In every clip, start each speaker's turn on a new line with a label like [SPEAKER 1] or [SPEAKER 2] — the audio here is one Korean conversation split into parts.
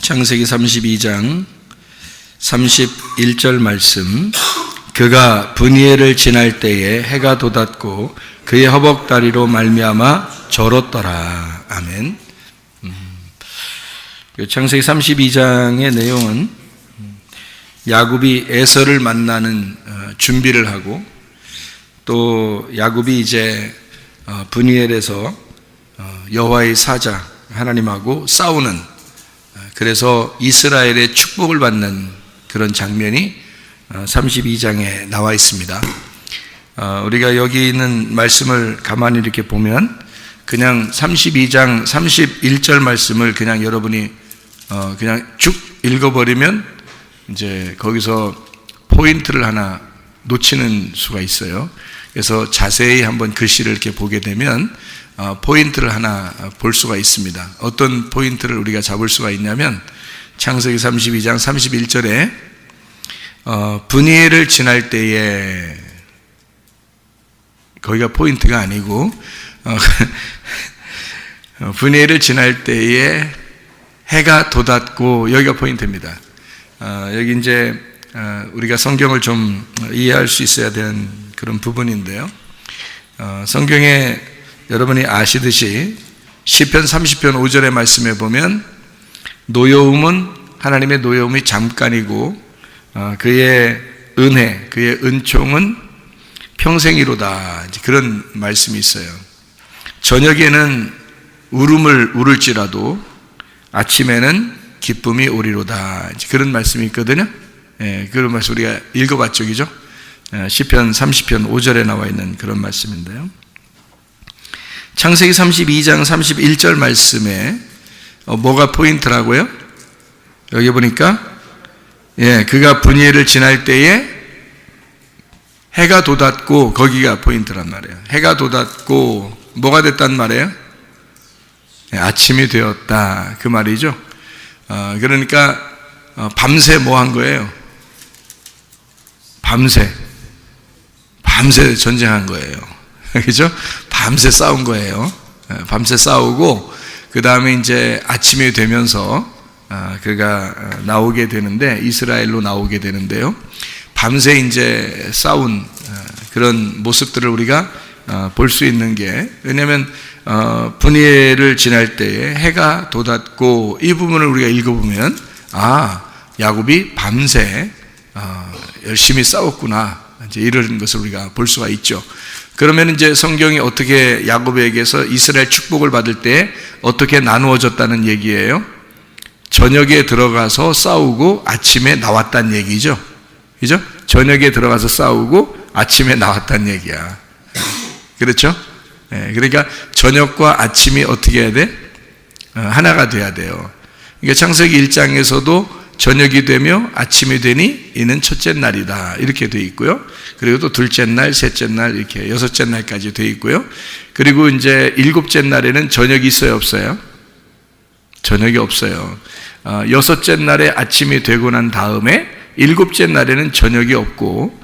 [SPEAKER 1] 창세기 32장 31절 말씀. 그가 브니엘을 지날 때에 해가 돋았고 그의 허벅다리로 말미암아 절었더라. 아멘. 창세기 32장의 내용은 야곱이 에서를 만나는 준비를 하고, 또 야곱이 이제 브니엘에서 여호와의 사자 하나님하고 싸우는, 그래서 이스라엘의 축복을 받는 그런 장면이 32장에 나와 있습니다. 우리가 여기 있는 말씀을 가만히 이렇게 보면 그냥 32장 31절 말씀을 그냥 여러분이 그냥 쭉 읽어버리면 이제 거기서 포인트를 하나 놓치는 수가 있어요. 그래서 자세히 한번 글씨를 이렇게 보게 되면 포인트를 하나 볼 수가 있습니다. 어떤 포인트를 우리가 잡을 수가 있냐면, 창세기 32장 31절에 브니엘을 지날 때에, 거기가 포인트가 아니고 브니엘을 지날 때에 해가 돋았고, 여기가 포인트입니다. 여기 이제 우리가 성경을 좀 이해할 수 있어야 되는 그런 부분인데요. 성경에 여러분이 아시듯이 시편 30편 5절의 말씀에 보면 노여움은, 하나님의 노여움이 잠깐이고 그의 은혜, 그의 은총은 평생이로다, 그런 말씀이 있어요. 저녁에는 울음을 울을지라도 아침에는 기쁨이 오리로다, 그런 말씀이 있거든요. 그런 말씀 우리가 읽어봤죠, 그죠? 시편 30편 5절에 나와 있는 그런 말씀인데요. 창세기 32장 31절 말씀에 뭐가 포인트라고요? 여기 보니까 그가 브니엘을 지날 때에 해가 돋았고, 거기가 포인트란 말이에요. 해가 돋았고 뭐가 됐단 말이에요? 아침이 되었다, 그 말이죠. 그러니까 밤새 뭐 한 거예요? 밤새 전쟁한 거예요. 그죠? 밤새 싸운 거예요. 밤새 싸우고 그 다음에 이제 아침이 되면서 그가 나오게 되는데, 이스라엘로 나오게 되는데요. 밤새 이제 싸운 그런 모습들을 우리가 볼 수 있는 게, 왜냐하면 브니엘을 지날 때에 해가 돋았고, 이 부분을 우리가 읽어보면 야곱이 밤새 열심히 싸웠구나, 이제 이런 것을 우리가 볼 수가 있죠. 그러면 이제 성경이 어떻게 야곱에게서 이스라엘 축복을 받을 때 어떻게 나누어졌다는 얘기예요? 저녁에 들어가서 싸우고 아침에 나왔다는 얘기죠. 그죠? 저녁에 들어가서 싸우고 아침에 나왔다는 얘기야. 그렇죠? 그러니까 저녁과 아침이 어떻게 해야 돼? 하나가 돼야 돼요. 그러니까 창세기 1장에서도 저녁이 되며 아침이 되니 이는 첫째 날이다, 이렇게 되어 있고요. 그리고 또 둘째 날, 셋째 날, 이렇게 여섯째 날까지 되어 있고요. 그리고 이제 일곱째 날에는 저녁이 있어요, 없어요? 저녁이 없어요. 여섯째 날에 아침이 되고 난 다음에 일곱째 날에는 저녁이 없고,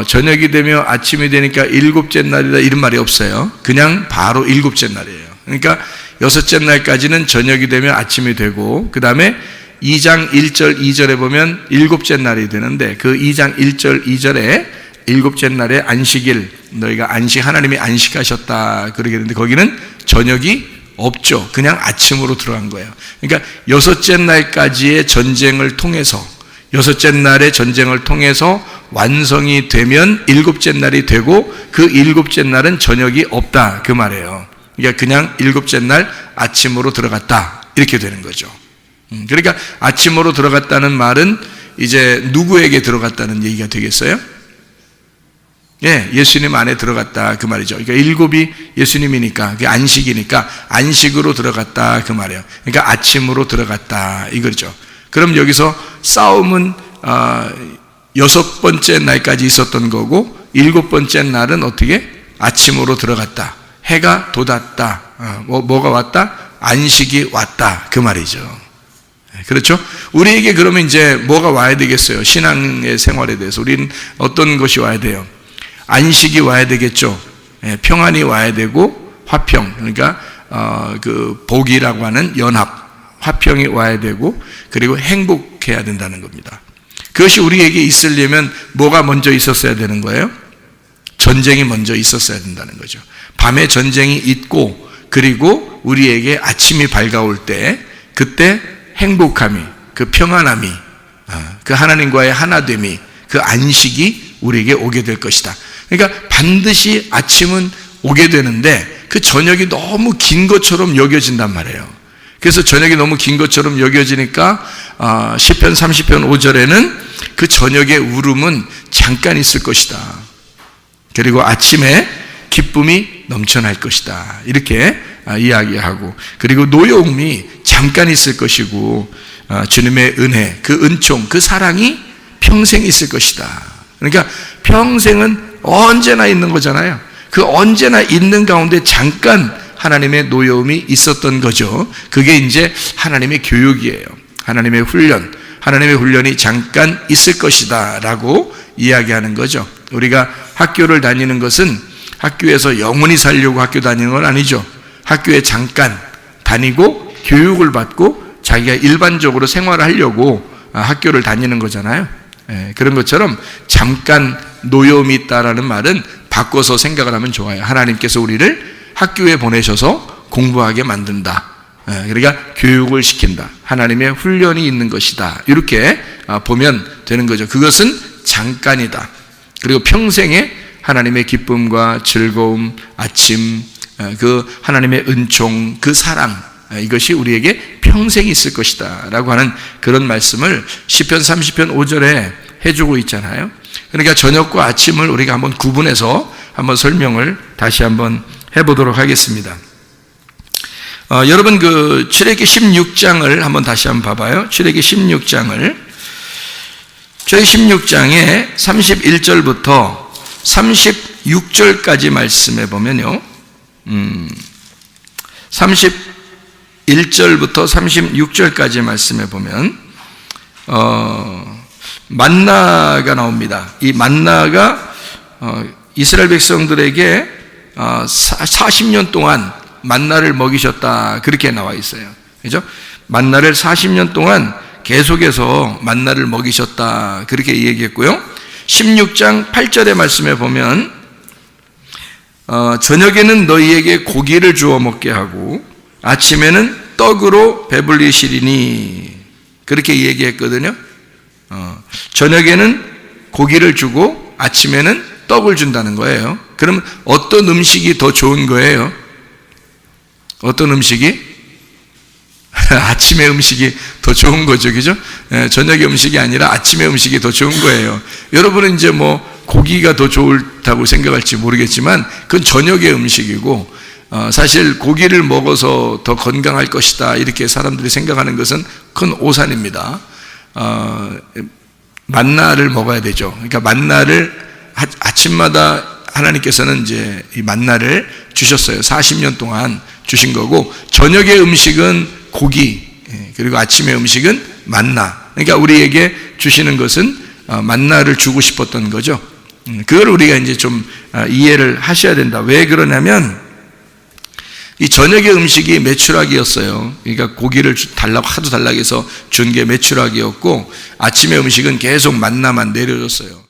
[SPEAKER 1] 저녁이 되며 아침이 되니까 일곱째 날이다, 이런 말이 없어요. 그냥 바로 일곱째 날이에요. 그러니까 여섯째 날까지는 저녁이 되며 아침이 되고, 그 다음에 2장 1절 2절에 보면 일곱째 날이 되는데, 그 2장 1절 2절에 일곱째 날에 안식일, 너희가 하나님이 안식하셨다, 그러게 되는데 거기는 저녁이 없죠. 그냥 아침으로 들어간 거예요. 그러니까 여섯째 날까지의 전쟁을 통해서, 여섯째 날의 전쟁을 통해서 완성이 되면 일곱째 날이 되고, 그 일곱째 날은 저녁이 없다, 그 말이에요. 그러니까 그냥 일곱째 날 아침으로 들어갔다, 이렇게 되는 거죠. 그러니까 아침으로 들어갔다는 말은 이제 누구에게 들어갔다는 얘기가 되겠어요? 예수님 안에 들어갔다, 그 말이죠. 그러니까 일곱이 예수님이니까, 그게 안식이니까 안식으로 들어갔다, 그 말이에요. 그러니까 아침으로 들어갔다, 이거죠. 그럼 여기서 싸움은 여섯 번째 날까지 있었던 거고, 일곱 번째 날은 어떻게? 아침으로 들어갔다, 해가 돋았다, 뭐가 왔다? 안식이 왔다, 그 말이죠. 그렇죠? 우리에게 그러면 이제 뭐가 와야 되겠어요? 신앙의 생활에 대해서 우리는 어떤 것이 와야 돼요? 안식이 와야 되겠죠. 평안이 와야 되고, 화평, 그러니까 그 복이라고 하는 연합, 화평이 와야 되고 그리고 행복해야 된다는 겁니다. 그것이 우리에게 있으려면 뭐가 먼저 있었어야 되는 거예요? 전쟁이 먼저 있었어야 된다는 거죠. 밤에 전쟁이 있고 그리고 우리에게 아침이 밝아올 때 그때 행복함이, 그 평안함이, 그 하나님과의 하나됨이, 그 안식이 우리에게 오게 될 것이다. 그러니까 반드시 아침은 오게 되는데 그 저녁이 너무 긴 것처럼 여겨진단 말이에요. 그래서 저녁이 너무 긴 것처럼 여겨지니까 시편 30편 5절에는 그 저녁의 울음은 잠깐 있을 것이다. 그리고 아침에 기쁨이 넘쳐날 것이다. 이렇게 이야기하고, 그리고 노여움이 잠깐 있을 것이고 주님의 은혜, 그 은총, 그 사랑이 평생 있을 것이다. 그러니까 평생은 언제나 있는 거잖아요. 그 언제나 있는 가운데 잠깐 하나님의 노여움이 있었던 거죠. 그게 이제 하나님의 교육이에요. 하나님의 훈련, 하나님의 훈련이 잠깐 있을 것이다 라고 이야기하는 거죠. 우리가 학교를 다니는 것은 학교에서 영원히 살려고 학교 다니는 건 아니죠. 학교에 잠깐 다니고 교육을 받고 자기가 일반적으로 생활을 하려고 학교를 다니는 거잖아요. 그런 것처럼 잠깐 노여움이 있다라는 말은 바꿔서 생각을 하면 좋아요. 하나님께서 우리를 학교에 보내셔서 공부하게 만든다. 그러니까 교육을 시킨다. 하나님의 훈련이 있는 것이다. 이렇게 보면 되는 거죠. 그것은 잠깐이다. 그리고 평생에 하나님의 기쁨과 즐거움, 아침, 그 하나님의 은총, 그 사랑, 이것이 우리에게 평생 있을 것이다 라고 하는 그런 말씀을 시편 30편 5절에 해주고 있잖아요. 그러니까 저녁과 아침을 우리가 한번 구분해서 한번 설명을 다시 한번 해보도록 하겠습니다. 여러분 그 출애기 16장을 한번 다시 한번 봐봐요. 출애기 16장을, 출애기 16장에 31절부터 36절까지 말씀해 보면요, 31절부터 36절까지 말씀해 보면 만나가 나옵니다. 이 만나가 이스라엘 백성들에게 40년 동안 만나를 먹이셨다, 그렇게 나와 있어요. 그죠? 만나를 40년 동안 계속해서 만나를 먹이셨다, 그렇게 얘기했고요. 16장 8절의 말씀에 보면 저녁에는 너희에게 고기를 주어 먹게 하고 아침에는 떡으로 배불리시리니, 그렇게 얘기했거든요. 저녁에는 고기를 주고 아침에는 떡을 준다는 거예요. 그럼 어떤 음식이 더 좋은 거예요? 어떤 음식이? 아침의 음식이 더 좋은 거죠. 그죠? 저녁의 음식이 아니라 아침의 음식이 더 좋은 거예요. 여러분은 이제 뭐 고기가 더 좋다고 생각할지 모르겠지만 그건 저녁의 음식이고, 사실 고기를 먹어서 더 건강할 것이다 이렇게 사람들이 생각하는 것은 큰 오산입니다. 만나를 먹어야 되죠. 그러니까 만나를 아침마다 하나님께서는 이제 이 만나를 주셨어요. 40년 동안 주신 거고, 저녁의 음식은 고기, 그리고 아침의 음식은 만나. 그러니까 우리에게 주시는 것은 만나를 주고 싶었던 거죠. 그걸 우리가 이제 좀 이해를 하셔야 된다. 왜 그러냐면 이 저녁의 음식이 메추라기였어요. 그러니까 고기를 달라고 하도 달라고 해서 준 게 메추라기였고, 아침의 음식은 계속 만나만 내려줬어요.